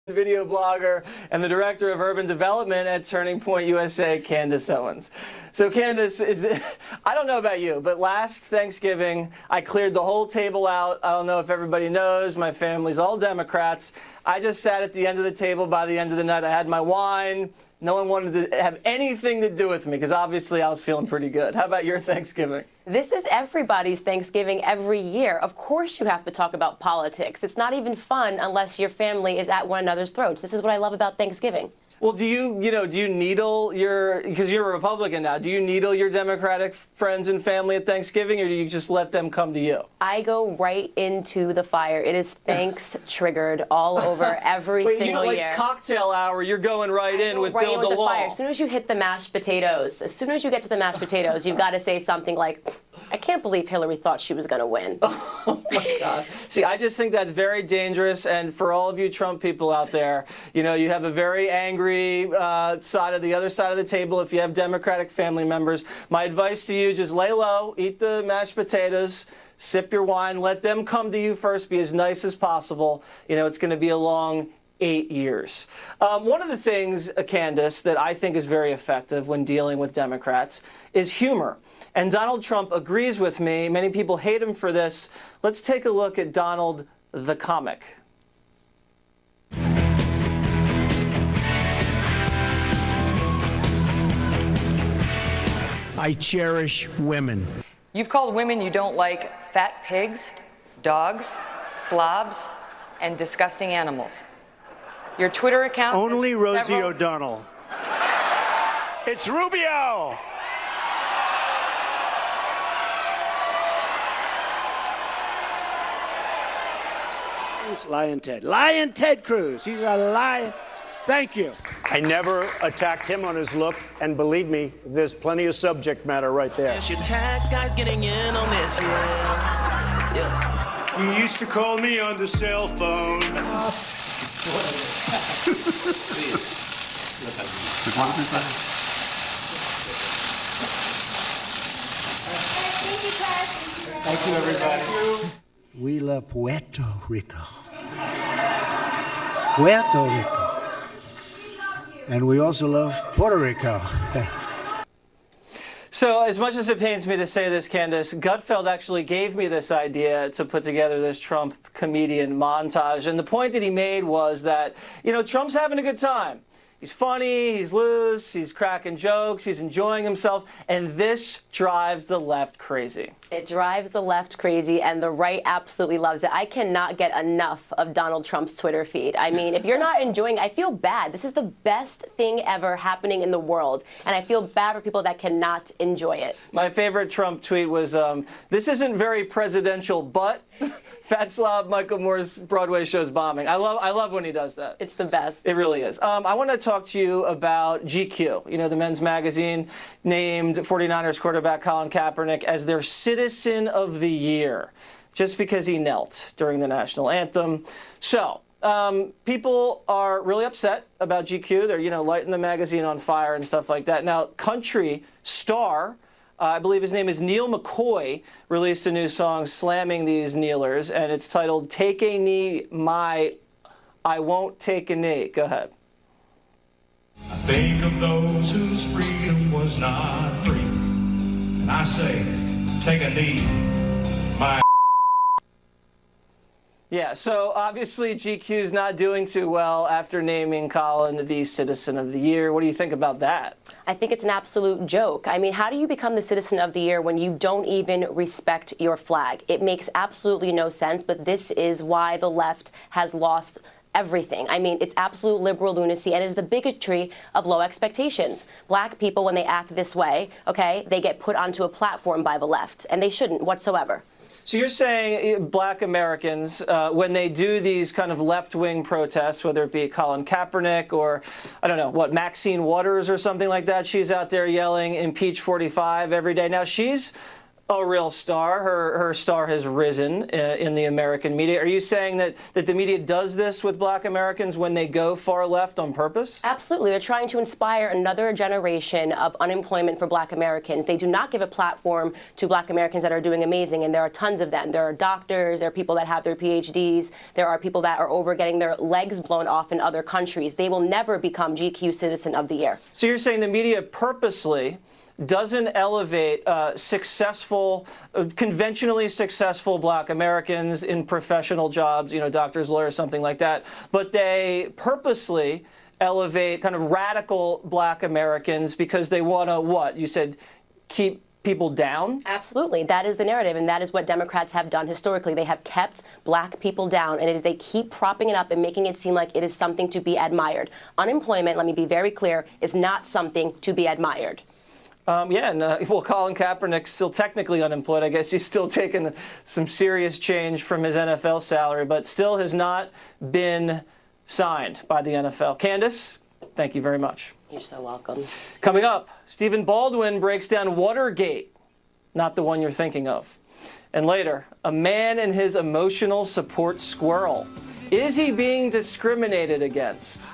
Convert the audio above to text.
video blogger and the director of urban development at Turning Point USA, Candace Owens. So Candace, I don't know about you, but last Thanksgiving, I cleared the whole table out. I don't know if everybody knows, my family's all Democrats. I just sat at the end of the table. By the end of the night, I had my wine. No one wanted to have anything to do with me because obviously I was feeling pretty good. How about your Thanksgiving? This is everybody's Thanksgiving every year. Of course you have to talk about politics. It's not even fun unless your family is at one another's throats. This is what I love about Thanksgiving. Well, do you needle because you're a Republican now, do you needle your Democratic friends and family at Thanksgiving, or do you just let them come to you? I go right into the fire. It is thanks triggered all over every single year. Like cocktail hour, you're going right in with build the wall. Fire. As soon as you hit the mashed potatoes, as soon as you get to the mashed potatoes, you've got to say something like, I can't believe Hillary thought she was going to win. Oh, my God. See, I just think that's very dangerous. And for all of you Trump people out there, you have a very angry side of the other side of the table. If you have Democratic family members, my advice to you, just lay low, eat the mashed potatoes, sip your wine, let them come to you first, be as nice as possible. It's going to be a long 8 years. One of the things, Candace, that I think is very effective when dealing with Democrats is humor. And Donald Trump agrees with me. Many people hate him for this. Let's take a look at Donald the comic. I cherish women. You've called women you don't like fat pigs, dogs, slobs, and disgusting animals. Your Twitter account Only Rosie O'Donnell. It's Rubio! Who's Lion Ted? Lion Ted Cruz. He's a lion. Thank you. I never attacked him on his look, and believe me, there's plenty of subject matter right there. It's your tax guys getting in on this, yeah. You used to call me on the cell phone. Thank you, everybody. We love Puerto Rico. Puerto Rico. And we also love Puerto Rico. So as much as it pains me to say this, Candace, Gutfeld actually gave me this idea to put together this Trump comedian montage. And the point that he made was that, Trump's having a good time. He's funny, he's loose, he's cracking jokes, he's enjoying himself, and this drives the left crazy. It drives the left crazy, and the right absolutely loves it. I cannot get enough of Donald Trump's Twitter feed. I mean, if you're not enjoying it, I feel bad. This is the best thing ever happening in the world, and I feel bad for people that cannot enjoy it. My favorite Trump tweet was, this isn't very presidential, but Fat Slob Michael Moore's Broadway show's bombing. I love when he does that. It's the best. It really is. I want to talk to you about GQ, the men's magazine, named 49ers quarterback Colin Kaepernick as their Citizen of the Year, just because he knelt during the national anthem. So, people are really upset about GQ. They're, lighting the magazine on fire and stuff like that. Now, country star, I believe his name is Neil McCoy, released a new song slamming these kneelers, and it's titled Take a Knee, I Won't Take a Knee. Go ahead. I think of those whose freedom was not free, and I say, take a knee, my. Yeah, so obviously GQ's not doing too well after naming Colin the Citizen of the Year. What do you think about that? I think it's an absolute joke. I mean, how do you become the Citizen of the Year when you don't even respect your flag? It makes absolutely no sense, but this is why the left has lost everything. I mean, it's absolute liberal lunacy, and it is the bigotry of low expectations. Black people, when they act this way, okay, they get put onto a platform by the left, and they shouldn't whatsoever. So you're saying black Americans, when they do these kind of left-wing protests, whether it be Colin Kaepernick or, I don't know, Maxine Waters or something like that, she's out there yelling, impeach 45 every day. Now, she's a real star. Her star has risen in the American media. Are you saying that the media does this with black Americans when they go far left on purpose? Absolutely. They're trying to inspire another generation of unemployment for black Americans. They do not give a platform to black Americans that are doing amazing, and there are tons of them. There are doctors, there are people that have their PhDs, there are people that are over getting their legs blown off in other countries. They will never become GQ Citizen of the Year. So you're saying the media purposely doesn't elevate conventionally successful black Americans in professional jobs, doctors, lawyers, something like that, but they purposely elevate kind of radical black Americans because they want to, what? You said keep people down? Absolutely. That is the narrative, and that is what Democrats have done historically. They have kept black people down, and they keep propping it up and making it seem like it is something to be admired. Unemployment, let me be very clear, is not something to be admired. Well, Colin Kaepernick's still technically unemployed. I guess he's still taking some serious change from his NFL salary, but still has not been signed by the NFL. Candace, thank you very much. You're so welcome. Coming up, Stephen Baldwin breaks down Watergate, not the one you're thinking of. And later, a man and his emotional support squirrel. Is he being discriminated against?